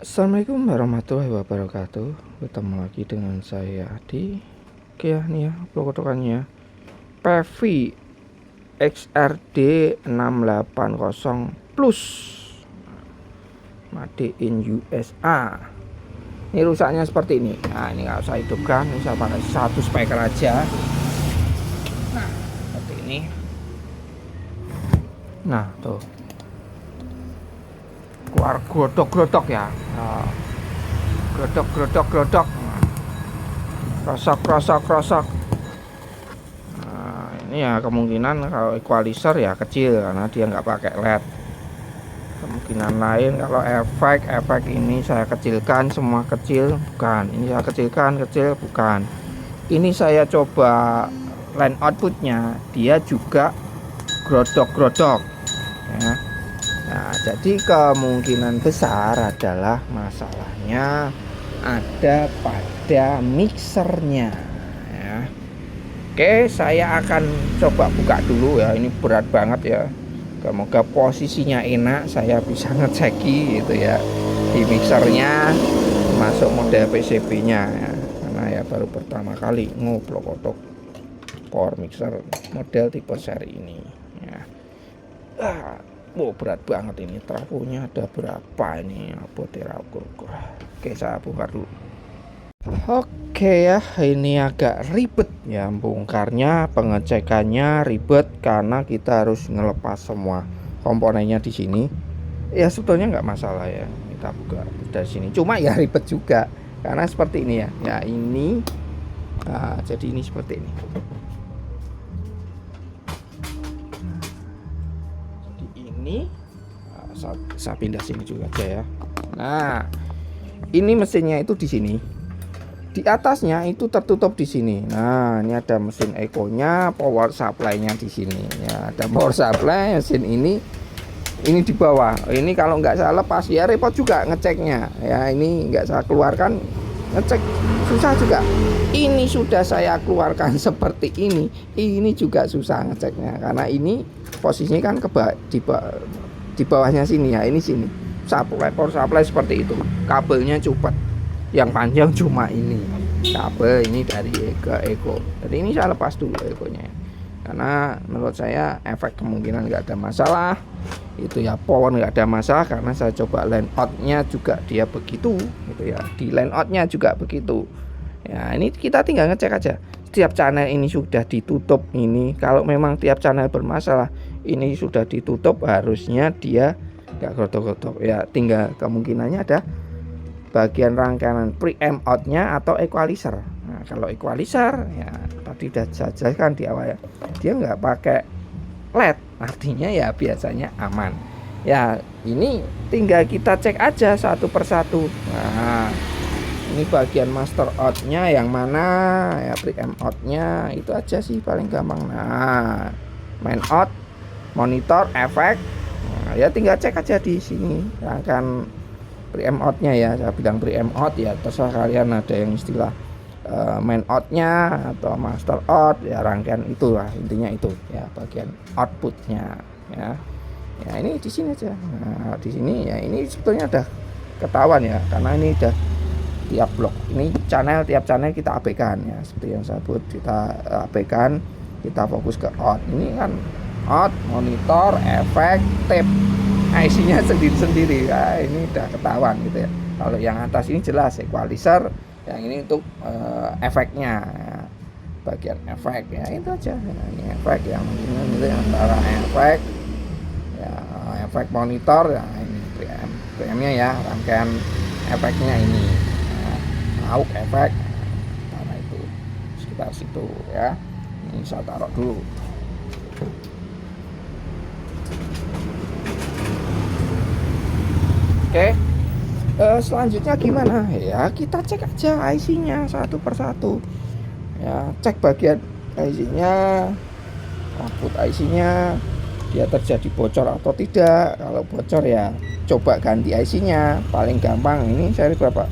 Assalamualaikum warahmatullahi wabarakatuh. Ketemu lagi dengan saya Adi. Oke ya, nih ya plokotokannya PV XRD 680 Plus Made in USA. Ini rusaknya seperti ini. Nah, ini nggak usah hidupkan, ini saya pakai satu speaker aja. Nah, seperti ini. Nah, tuh keluar grodok-grodok ya. Nah, grodok. Krosok. Nah, ini ya kemungkinan kalau equalizer ya kecil karena dia nggak pakai LED. Kemungkinan lain kalau efek ini saya kecilkan, semua kecil bukan. Ini saya kecilkan kecil bukan. Ini saya coba line outputnya dia juga grodok ya. Nah, jadi kemungkinan besar adalah masalahnya ada pada mixernya ya. Oke, saya akan coba buka dulu ya. Ini berat banget ya. Semoga posisinya enak, saya bisa ngeceki gitu ya di mixernya, masuk model PCB-nya ya. Karena ya baru pertama kali ngoplok-otok power mixer model tipe seri ini ya. Berat banget ini, trafonya ada berapa ini, apa terakur. Oke, saya bongkar dulu. Oke ya, ini agak ribet ya bongkarnya, pengecekannya ribet karena kita harus ngelepas semua komponennya di sini. Ya sebetulnya nggak masalah ya, kita buka dari sini. Cuma ya ribet juga karena seperti ini ya. Ya ini, nah, jadi ini seperti ini. Ini saya pindah sini juga aja ya. Nah, ini mesinnya itu di sini. Di atasnya itu tertutup di sini. Nah, ini ada mesin eco-nya, power supply-nya di sini. Ya, ada power supply mesin ini di bawah. Ini kalau nggak saya lepas ya repot juga ngeceknya. Ya, ini nggak saya keluarkan, ngecek susah juga. Ini sudah saya keluarkan seperti ini juga susah ngeceknya karena ini posisinya kan di bawahnya sini ya, ini sini power supply seperti itu, kabelnya cupet, yang panjang cuma ini kabel ini dari Eco. Jadi ini saya lepas dulu Econya karena menurut saya efek kemungkinan nggak ada masalah, itu ya power nggak ada masalah karena saya coba line outnya juga dia begitu gitu ya, di line outnya juga begitu ya. Ini kita tinggal ngecek aja setiap channel ini sudah ditutup. Ini kalau memang tiap channel bermasalah ini sudah ditutup, harusnya dia nggak grodok-grodok ya. Tinggal kemungkinannya ada bagian rangkaian preamp outnya atau equalizer. Nah, kalau equalizer ya tadi sudah saya jelaskan di awal ya, dia nggak pakai LED, artinya ya biasanya aman ya. Ini tinggal kita cek aja satu persatu. Nah, ini bagian master outnya yang mana ya, preamp outnya itu aja sih paling gampang. Nah, main out, monitor, efek, nah, ya tinggal cek aja di sini rangkaian preamp outnya ya. Saya bilang preamp out ya, terserah kalian ada yang istilah main outnya atau master out ya, rangkaian itulah intinya itu ya, bagian outputnya ya. Ya ini di sini aja. Nah, di sini ya ini sebetulnya udah ketahuan ya karena ini udah tiap blok ini tiap channel kita abaikan ya, seperti yang saya sebut, kita abaikan, kita fokus ke out. Ini kan out, monitor, efek, tape, IC-nya sendiri-sendiri ya, ini udah ketahuan gitu ya. Kalau yang atas ini jelas equalizer, yang ini untuk efeknya ya, bagian efek ya itu aja. Nah, ini efek yang ini antara efek ya, efek monitor ya, ini preampnya ya, rangkaian efeknya ini AUX efek karena itu sekitar situ ya. Ini saya taruh dulu. Oke, selanjutnya gimana ya, kita cek aja IC-nya satu persatu ya. Cek bagian IC-nya, output IC-nya, dia terjadi bocor atau tidak. Kalau bocor ya coba ganti IC-nya, paling gampang ini seri berapa,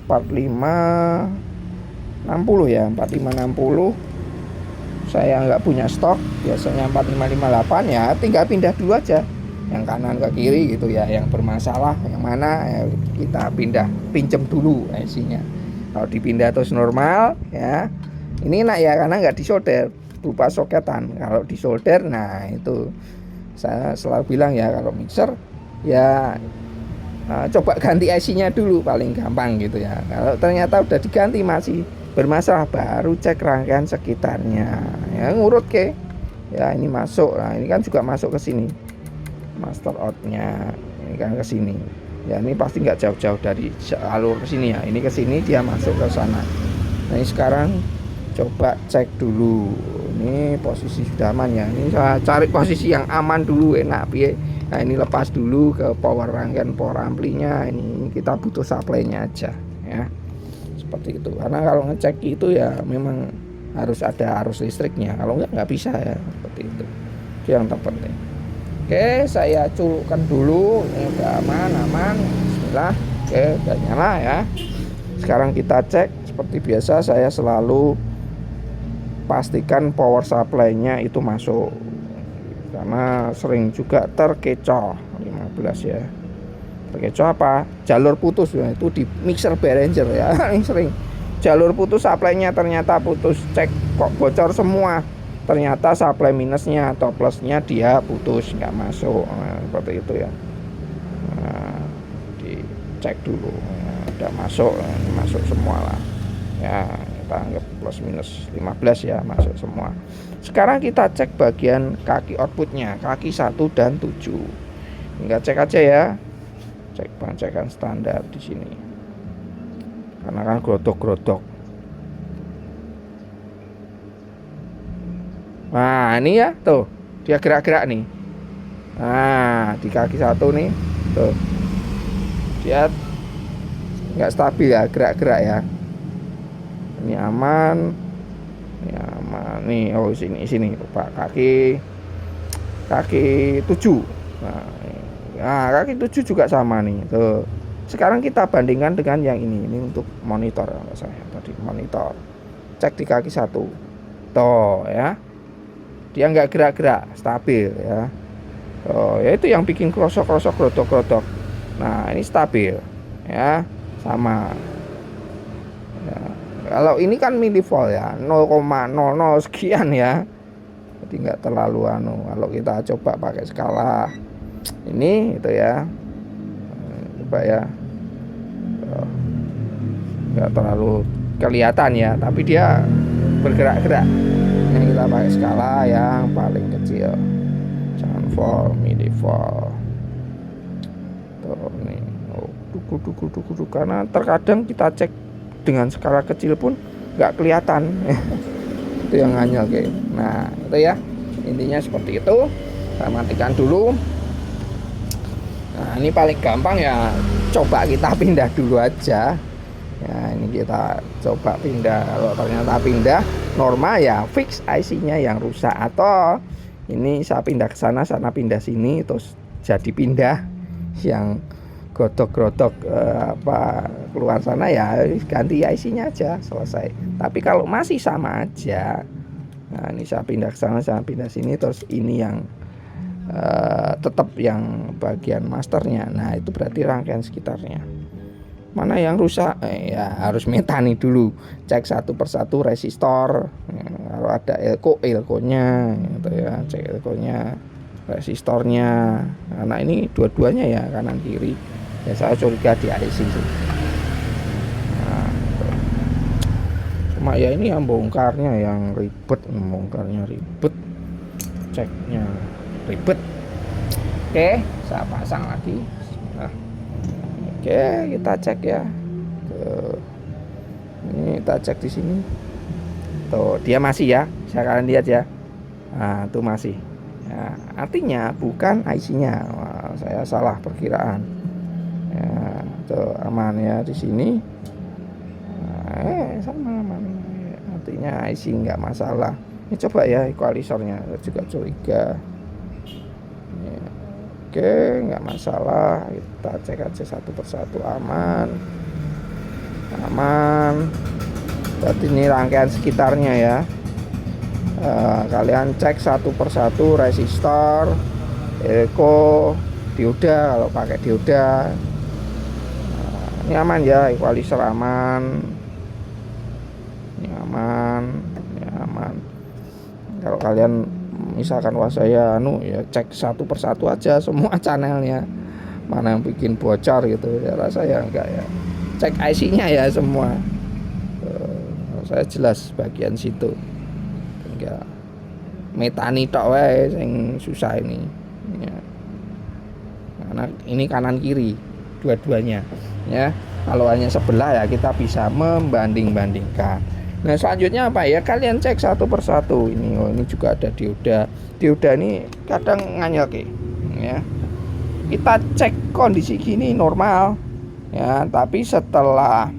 4560 ya, 4560 saya nggak punya stok, biasanya 4558 ya, tinggal pindah dulu aja yang kanan ke kiri gitu ya, yang bermasalah yang mana ya, kita pinjam dulu IC-nya. Kalau dipindah terus normal ya, ini enak ya karena nggak disolder, berupa soketan. Kalau disolder, nah itu saya selalu bilang ya, kalau mixer ya coba ganti IC-nya dulu paling gampang gitu ya. Kalau ternyata udah diganti masih bermasalah, baru cek rangkaian sekitarnya ya, ngurut ke ya. Ini masuk, nah ini kan juga masuk ke sini, master outnya ini kan ke sini ya, ini pasti nggak jauh-jauh dari alur ke sini ya, ini ke sini dia masuk ke sana. Nah ini sekarang coba cek dulu, ini posisi sudah aman ya, ini saya cari posisi yang aman dulu, enak piye. Nah ini lepas dulu ke power rangkaian power amplinya, ini kita butuh supply-nya aja ya, seperti itu. Karena kalau ngecek itu ya memang harus ada arus listriknya, kalau nggak bisa ya, seperti itu yang terpenting. Oke, saya culukkan dulu, ini udah aman. Bismillah. Oke, udah nyala ya. Sekarang kita cek seperti biasa, saya selalu pastikan power supply-nya itu masuk, karena sering juga terkecoh 15 ya. Terkecoh apa? Jalur putus ya, itu di mixer Behringer ya. Ini sering jalur putus, supply-nya ternyata putus, cek kok bocor semua, ternyata supply minusnya atau plusnya dia putus, nggak masuk. Nah, seperti itu ya. Nah, dicek dulu ya, udah masuk, masuk semua lah ya, kita anggap plus minus 15 ya, masuk semua. Sekarang kita cek bagian kaki outputnya, kaki 1 dan 7. Tinggal cek aja ya, cek pengecekan standar di sini, karena kan grodok-grodok. Nah ini ya, tuh dia gerak-gerak nih. Nah di kaki 1 nih, tuh dia nggak stabil ya, gerak-gerak ya. Ini aman, ini aman nih. Oh sini Pak, kaki 7. Nah kaki 7 juga sama nih tuh. Sekarang kita bandingkan dengan yang ini untuk monitor saya tadi, monitor cek di kaki 1 tuh ya, dia nggak gerak-gerak, stabil ya. Oh ya, itu yang bikin krosok-krosok, grodok-grodok. Nah ini stabil ya, sama ya. Kalau ini kan milivolt ya, 0,00 sekian ya, jadi nggak terlalu Kalau kita coba pakai skala ini itu ya, coba ya, nggak terlalu kelihatan ya, tapi dia bergerak-gerak. Ini kita pakai skala yang paling kecil, jangan volt, milivolt tuh nih. Duku, karena terkadang kita cek dengan skala kecil pun nggak kelihatan. Itu yang nganyel kayak. Nah itu ya, intinya seperti itu. Saya matikan dulu. Nah ini paling gampang ya, coba kita pindah dulu aja ya. Ini kita coba pindah, kalau ternyata pindah normal ya fix IC-nya yang rusak, atau ini saya pindah ke sana pindah sini, terus jadi pindah yang godok-godok keluar sana ya, ganti IC-nya aja, selesai. Tapi kalau masih sama aja, nah ini saya pindah ke sana pindah sini, terus ini yang tetap yang bagian masternya, nah itu berarti rangkaian sekitarnya mana yang rusak ya, harus metani dulu, cek satu persatu resistor ya, kalau ada elko-nya gitu ya, cek elko-nya, resistornya. Nah ini dua-duanya ya, kanan kiri ya, saya curiga di IC sih. Nah, cuma ya ini yang bongkarnya yang ribet, ceknya ribet. Oke, saya pasang lagi. Nah, oke, kita cek ya. Tuh. Ini kita cek di sini. Tuh, dia masih ya. Saya kalian lihat ya. Nah, itu masih. Ya, artinya bukan IC-nya. Wah, saya salah perkiraan. Ya, tuh aman ya di sini. Nah, sama aman. Artinya IC nggak masalah. Ini coba ya equalizernya, juga curiga. Ya, oke, nggak masalah. Kita cek aja satu persatu, aman. Berarti ini rangkaian sekitarnya ya. Kalian cek satu persatu resistor, Elko, dioda. Kalau pakai dioda ini aman ya, equalizer aman, ini aman, ini aman. Kalau kalian misalkan wah saya ya cek satu persatu aja semua channelnya, mana yang bikin bocor gitu, ya rasa ya enggak ya, cek IC-nya ya semua. Saya jelas bagian situ, enggak metani tok wae yang susah ini ya. Karena ini kanan kiri dua-duanya ya. Kalau hanya sebelah ya kita bisa membanding-bandingkan. Nah selanjutnya apa ya, kalian cek satu persatu ini. Oh ini juga ada dioda. Dioda ini kadang nganyel ya. Kita cek kondisi gini normal ya, tapi setelah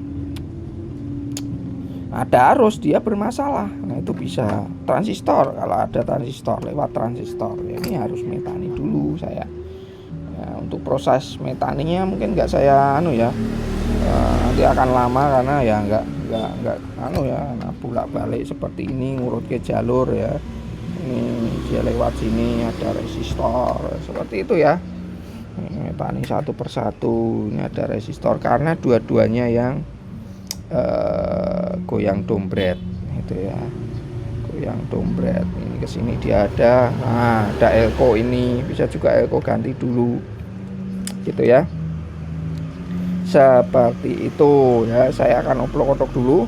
ada arus dia bermasalah. Nah itu bisa transistor, kalau ada transistor, lewat transistor ya, ini harus metani dulu saya ya. Untuk proses metaninya mungkin nggak saya nanti akan lama karena ya nggak nah bolak balik seperti ini ngurut ke jalur ya. Ini dia lewat sini ada resistor seperti itu ya. Metani satu persatu, ini ada resistor karena dua-duanya yang goyang dombret itu ya, goyang dombret. Ini kesini dia ada, nah ada elko, ini bisa juga elko ganti dulu gitu ya, seperti itu ya. Saya akan oplok-oplok dulu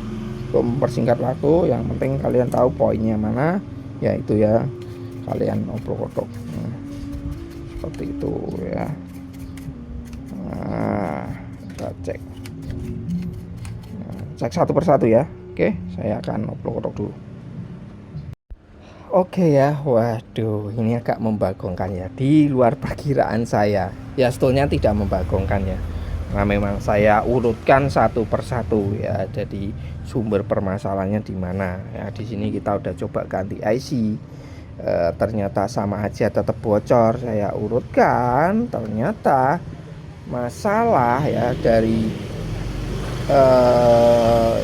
untuk mempersingkat waktu. Yang penting kalian tahu poinnya mana ya, itu ya, kalian oplok-oplok seperti itu ya. Nah kita cek satu persatu ya. Oke, saya akan oplok-oplok dulu. Oke ya, waduh ini agak membagongkan ya, di luar perkiraan saya ya. Sebetulnya tidak membagongkan ya, nah memang saya urutkan satu persatu ya. Jadi sumber permasalahannya di mana ya. Di sini kita udah coba ganti IC, ternyata sama aja tetap bocor. Saya urutkan, ternyata masalah ya dari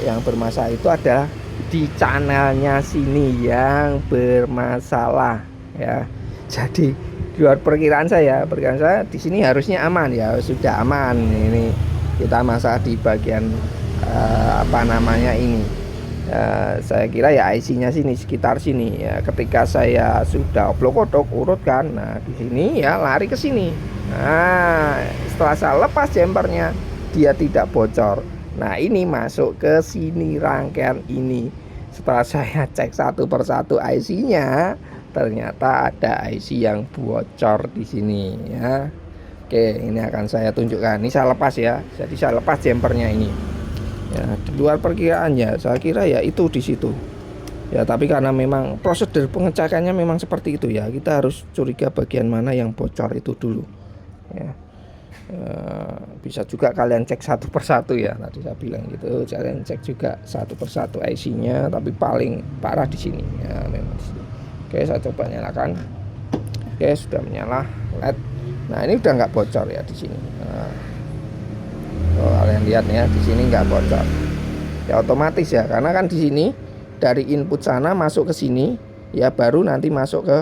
yang bermasalah itu ada di channelnya sini yang bermasalah ya. Jadi di luar perkiraan saya di sini harusnya aman ya, sudah aman. Ini kita masalah di bagian ini saya kira ya IC-nya sini, sekitar sini ya. Ketika saya sudah oplok-oplok urutkan, nah di sini ya lari ke sini. Nah setelah saya lepas jumpernya dia tidak bocor. Nah ini masuk ke sini rangkaian ini. Setelah saya cek satu persatu IC-nya, ternyata ada IC yang bocor di sini ya. Oke, ini akan saya tunjukkan. Ini saya lepas ya. Jadi saya lepas jumpernya ini. Ya, di luar perkiraannya, saya kira ya itu di situ. Ya, tapi karena memang prosedur pengecekannya memang seperti itu ya. Kita harus curiga bagian mana yang bocor itu dulu. Ya. Bisa juga kalian cek satu persatu ya, tadi saya bilang gitu, kalian cek juga satu persatu IC-nya, tapi paling parah di sini ya, memang di sini. Oke, saya coba nyalakan. Oke, sudah menyala LED. Nah ini udah nggak bocor ya di sini. Nah, kalian lihat ya, di sini nggak bocor ya, otomatis ya, karena kan di sini dari input sana masuk ke sini ya, baru nanti masuk ke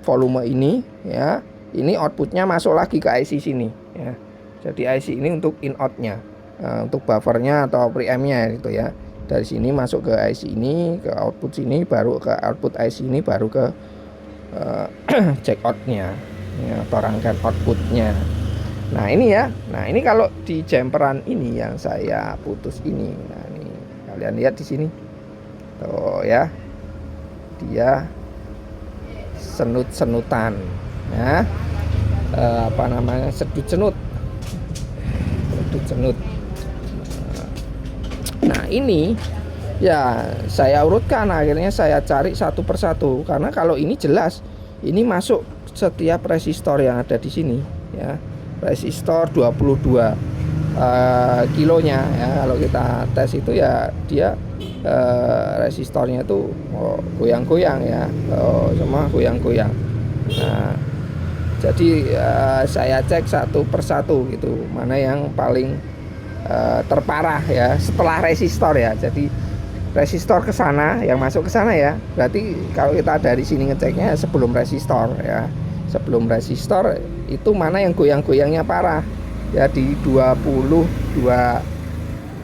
volume ini ya. Ini outputnya masuk lagi ke IC sini ya. Jadi IC ini untuk in outnya, untuk buffernya atau preampnya itu ya. Dari sini masuk ke IC ini, ke output sini, baru ke output IC ini, baru ke check outnya ya, atau rangkaian outputnya. Nah ini ya, nah ini kalau di jumperan ini yang saya putus ini, nah ini kalian lihat di sini tuh ya, dia senut-senutan ya, sedut-senut. Nah ini ya saya urutkan, akhirnya saya cari satu persatu, karena kalau ini jelas ini masuk setiap resistor yang ada di sini ya, resistor 22 kilonya ya. Kalau kita tes itu ya dia resistornya itu goyang-goyang ya, semua goyang-goyang. Nah jadi saya cek satu persatu gitu, mana yang paling terparah ya setelah resistor ya. Jadi resistor ke sana, yang masuk ke sana ya. Berarti kalau kita dari sini ngeceknya sebelum resistor ya, sebelum resistor itu mana yang goyang-goyangnya parah ya, di 22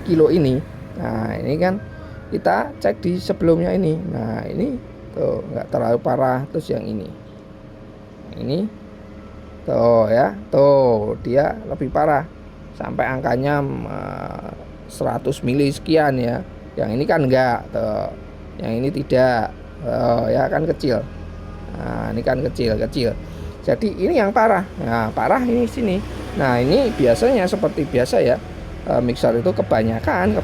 kilo ini. Nah ini kan kita cek di sebelumnya ini. Nah ini tuh nggak terlalu parah. Terus yang ini tuh ya, tuh dia lebih parah sampai angkanya 100 mili sekian ya. Yang ini kan enggak tuh, yang ini tidak ya kan kecil. Nah ini kan kecil. Jadi ini yang parah. Nah parah ini sini. Nah ini biasanya seperti biasa ya, mixer itu kebanyakan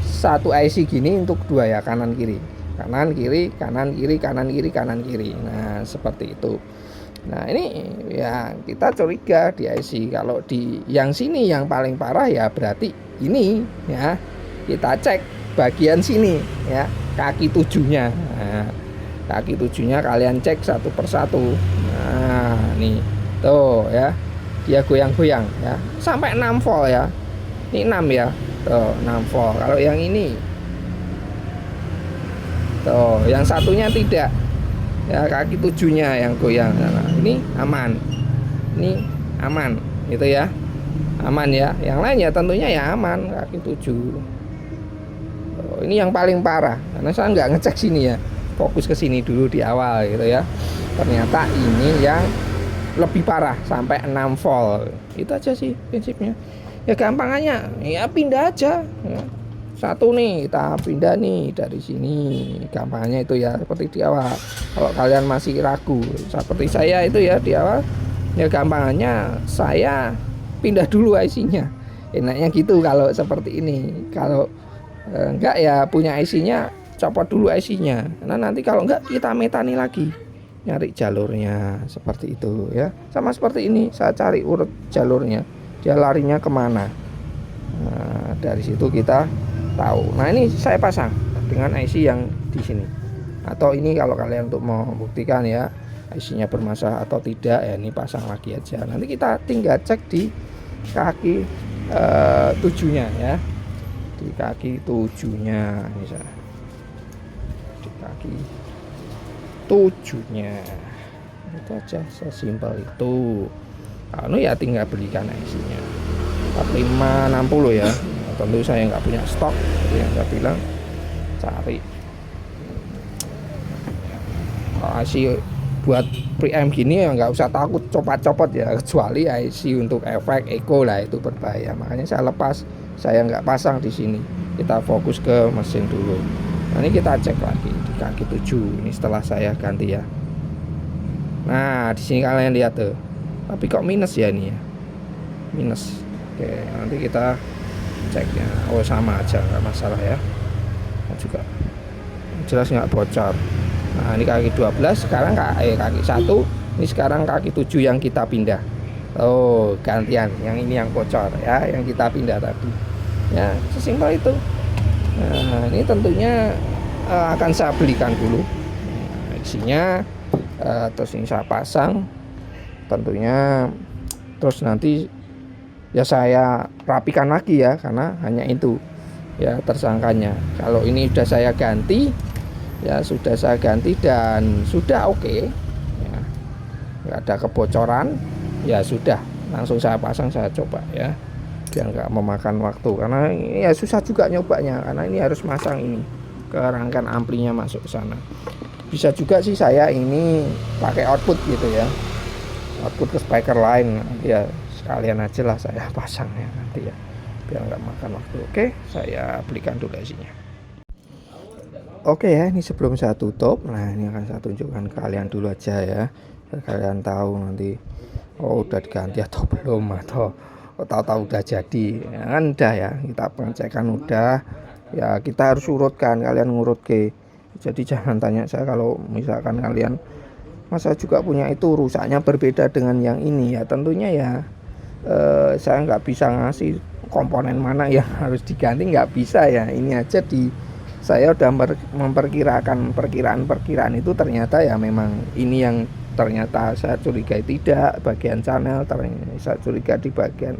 satu IC gini untuk dua ya, kanan kiri. Nah seperti itu. Nah ini ya kita curiga di IC. Kalau di yang sini yang paling parah ya berarti ini ya. Kita cek bagian sini ya, kaki tujuhnya. Nah, kaki tujuhnya kalian cek satu persatu. Nah nih tuh ya, dia goyang-goyang ya sampai 6 volt ya. Ini 6 ya, tuh 6 volt. Kalau yang ini tuh, yang satunya tidak ya, kaki tujuhnya yang goyang. Nah, ini aman, gitu ya, aman ya. Yang lain ya tentunya ya aman, kaki tujuh. Tuh, ini yang paling parah karena saya nggak ngecek sini ya, fokus ke sini dulu di awal gitu ya. Ternyata ini yang lebih parah sampai 6 volt. Itu aja sih prinsipnya. Ya gampangannya ya pindah aja ya. Satu nih kita pindah nih dari sini, gampangnya itu ya seperti di awal. Kalau kalian masih ragu seperti saya itu ya di awal, ya gampangannya saya pindah dulu IC-nya. Enaknya gitu kalau seperti ini. Kalau enggak ya punya IC-nya, copot dulu IC-nya. Karena nanti kalau enggak kita metani lagi, nyari jalurnya seperti itu ya. Sama seperti ini, saya cari urut jalurnya, dia larinya kemana. Nah, dari situ kita tahu. Nah ini saya pasang dengan IC yang di sini. Atau ini kalau kalian untuk membuktikan ya IC-nya bermasalah atau tidak ya, ini pasang lagi aja. Nanti kita tinggal cek di kaki tujuhnya ya, di kaki tujuhnya misalnya, di kaki tujuhnya itu aja, sesimpel itu. Anu ya tinggal belikan IC-nya 4560 ya. Tentu saya nggak punya stok, jadi yang saya bilang cari IC buat preamp gini ya nggak usah takut copot-copot ya, kecuali IC untuk efek eco lah itu berbahaya. Makanya saya lepas, saya nggak pasang di sini. Kita fokus ke mesin dulu. Nah ini kita cek lagi di kaki 7 ini setelah saya ganti ya. Nah di sini kalian lihat tuh, tapi kok minus ya ini ya, minus. Oke nanti kita ceknya, oh sama aja nggak masalah ya, juga jelas nggak bocor. Nah ini kaki 12 sekarang kaki 1, ini sekarang kaki 7 yang kita pindah. Oh gantian, yang ini yang bocor ya, yang kita pindah tadi ya, sesimpel itu. Nah ini tentunya akan saya belikan dulu isinya, terus ini saya pasang tentunya, terus nanti ya saya rapikan lagi ya, karena hanya itu ya tersangkanya. Kalau ini sudah saya ganti ya, sudah saya ganti dan sudah oke ya, nggak ada kebocoran ya, sudah langsung saya pasang, saya coba ya, biar nggak memakan waktu. Karena ya susah juga nyobanya, karena ini harus masang ini ke rangkaian amplinya masuk ke sana. Bisa juga sih saya ini pakai output gitu ya, output ke speaker lain ya, sekalian aja lah saya pasangnya nanti ya, biar nggak makan waktu. Oke saya belikan dulu isinya. Oke ya, ini sebelum saya tutup, nah ini akan saya tunjukkan ke kalian dulu aja ya, biar kalian tahu nanti oh udah diganti atau belum, atau tahu-tahu udah jadi ya, kan udah ya, kita pengecekan udah ya, kita harus urutkan, kalian ngurut ke. Jadi jangan tanya saya kalau misalkan kalian masa juga punya itu rusaknya berbeda dengan yang ini ya, tentunya ya saya nggak bisa ngasih komponen mana yang harus diganti, nggak bisa ya. Ini aja saya udah memperkirakan perkiraan itu, ternyata ya memang ini yang ternyata saya curigai tidak bagian channel, ternyata saya curiga di bagian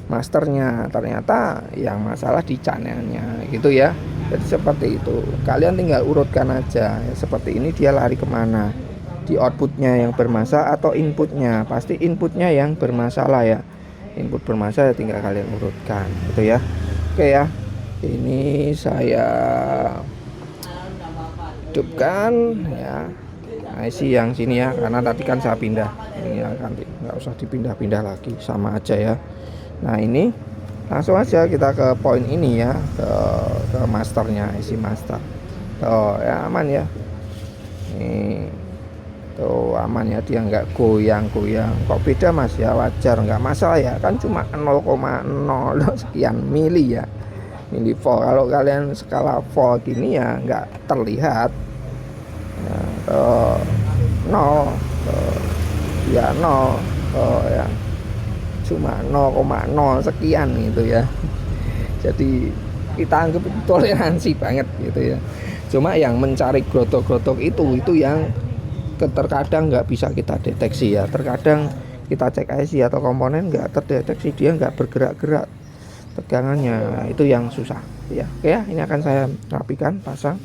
masternya, ternyata yang masalah di channelnya gitu ya. Jadi seperti itu, kalian tinggal urutkan aja ya, seperti ini dia lari kemana di outputnya yang bermasalah atau inputnya. Pasti inputnya yang bermasalah ya. Input bermasalah tinggal kalian urutkan gitu ya. Oke ya, ini saya hidupkan ya IC yang sini ya, karena tadi kan saya pindah ini ya, nanti nggak usah dipindah-pindah lagi, sama aja ya. Nah ini langsung aja kita ke poin ini ya, ke masternya, IC master. Tuh ya, aman ya, ini tuh aman ya, dia nggak goyang-goyang. Kok beda mas? Ya wajar, nggak masalah ya, kan cuma 0,0 sekian mili ya, milivolt. Kalau kalian skala volt gini ya nggak terlihat ya, nol ya, nol ya, cuma 0,0 sekian gitu ya. Jadi kita anggap toleransi banget gitu ya. Cuma yang mencari grotok-grotok itu yang terkadang nggak bisa kita deteksi ya. Terkadang kita cek IC atau komponen nggak terdeteksi, dia nggak bergerak-gerak tegangannya, itu yang susah ya. Oke ya, ini akan saya rapikan, pasang.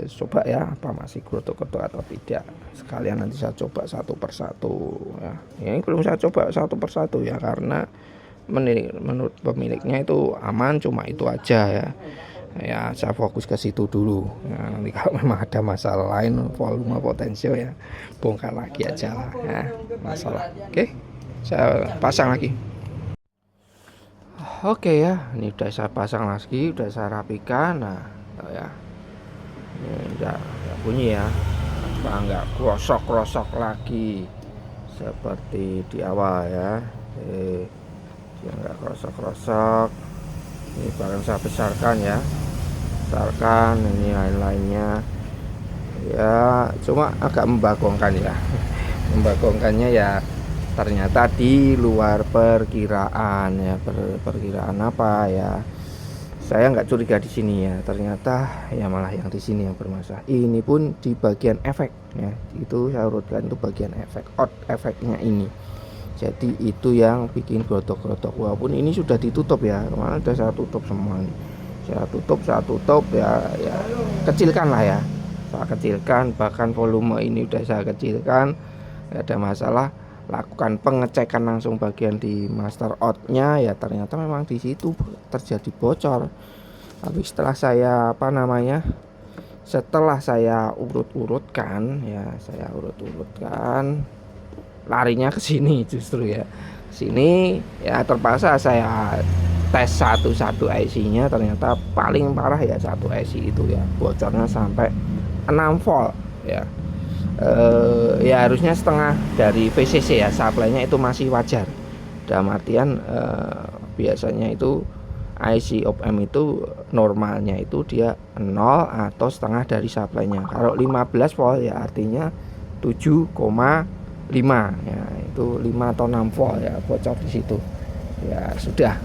Coba ya apa masih grotok-grotok atau tidak, sekalian nanti saya coba satu persatu ya. Ini belum saya coba satu persatu ya, karena menurut pemiliknya itu aman, cuma itu aja ya. Ya saya fokus ke situ dulu ya, nanti kalau memang ada masalah lain volume potensial ya bongkar lagi aja lah ya, masalah. Oke, saya pasang lagi. Oke ya, ini udah saya pasang lagi, udah saya rapikan. Nah ya, ini enggak bunyi ya, apa enggak krosok lagi seperti di awal ya. Dia enggak krosok. Ini bahkan saya besarkan ya, besarkan ini lain-lainnya ya, cuma agak membagongkan ya. Membagongkannya ya, ternyata di luar perkiraan ya. Perkiraan apa ya, saya nggak curiga di sini ya, ternyata ya malah yang di sini yang bermasalah. Ini pun di bagian efek ya, itu saya urutkan, itu bagian efek, out efeknya ini. Jadi itu yang bikin grotok-grotok, walaupun ini sudah ditutup ya, kemarin udah saya tutup semua nih. Saya tutup ya, kecilkan lah ya, saya kecilkan, bahkan volume ini udah saya kecilkan, nggak ada masalah. Lakukan pengecekan langsung bagian di master outnya ya, ternyata memang di situ terjadi bocor. Tapi setelah saya setelah saya urut-urutkan ya, larinya ke sini justru ya, sini ya, terpaksa saya tes satu-satu IC-nya. Ternyata paling parah ya satu IC itu ya, bocornya sampai 6 volt ya. Ya harusnya setengah dari VCC ya, supply-nya itu masih wajar. Dalam artian biasanya itu IC op-amp itu normalnya itu dia 0 atau setengah dari supply-nya. Kalau 15 volt ya artinya 7,5 ya, itu 5 atau 6 volt ya, bocor di situ. Ya sudah,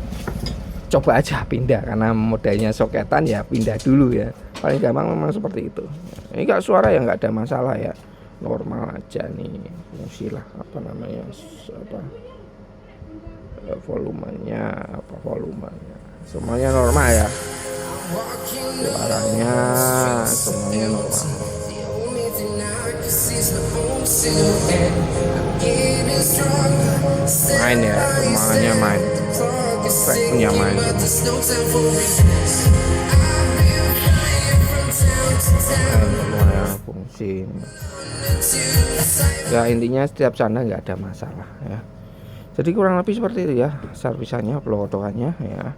coba aja pindah, karena modelnya soketan ya, pindah dulu ya. Paling gampang memang seperti itu. Ini kalau suara ya nggak ada masalah ya, normal aja nih, fungsi lah volumenya semuanya normal ya, suaranya semuanya normal. Main ya, semuanya main, efeknya main. Semuanya fungsi ya, intinya setiap channel nggak ada masalah ya. Jadi kurang lebih seperti itu ya servisannya, pelotokannya ya.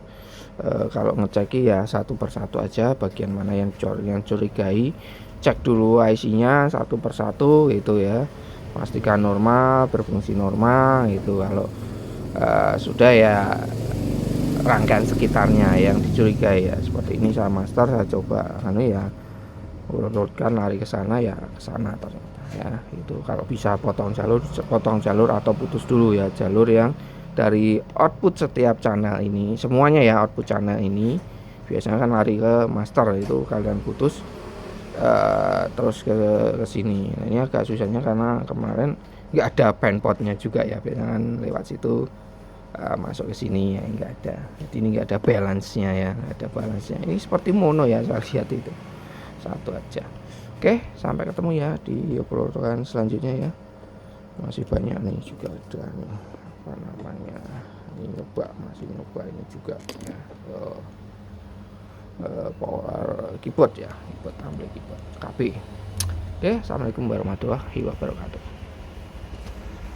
Kalau ngeceki ya satu persatu aja, bagian mana yang curigai, cek dulu IC-nya satu persatu gitu ya, pastikan normal, berfungsi normal gitu. Kalau sudah ya, rangkaian sekitarnya yang dicurigai ya, seperti ini saya master, saya coba ya, urutkan lari ke sana ya, ke sana ternyata ya. Itu kalau bisa potong jalur atau putus dulu ya jalur yang dari output setiap channel ini, semuanya ya, output channel ini biasanya kan lari ke master, itu kalian putus terus ke sini. Nah, ini agak susahnya karena kemarin nggak ada penpotnya juga ya, biasanya kan lewat situ masuk ke sini ya, nggak ada. Jadi ini nggak ada balance-nya ya, nggak ada balance-nya. Ini seperti mono ya, saya lihat itu satu aja. Oke, sampai ketemu ya di obrolan selanjutnya ya. Masih banyak nih juga ada nih, apa namanya, ini masih nyoba ini juga ya. Power keyboard ya, keyboard ambil keyboard KB. Oke, assalamualaikum warahmatullahi wabarakatuh.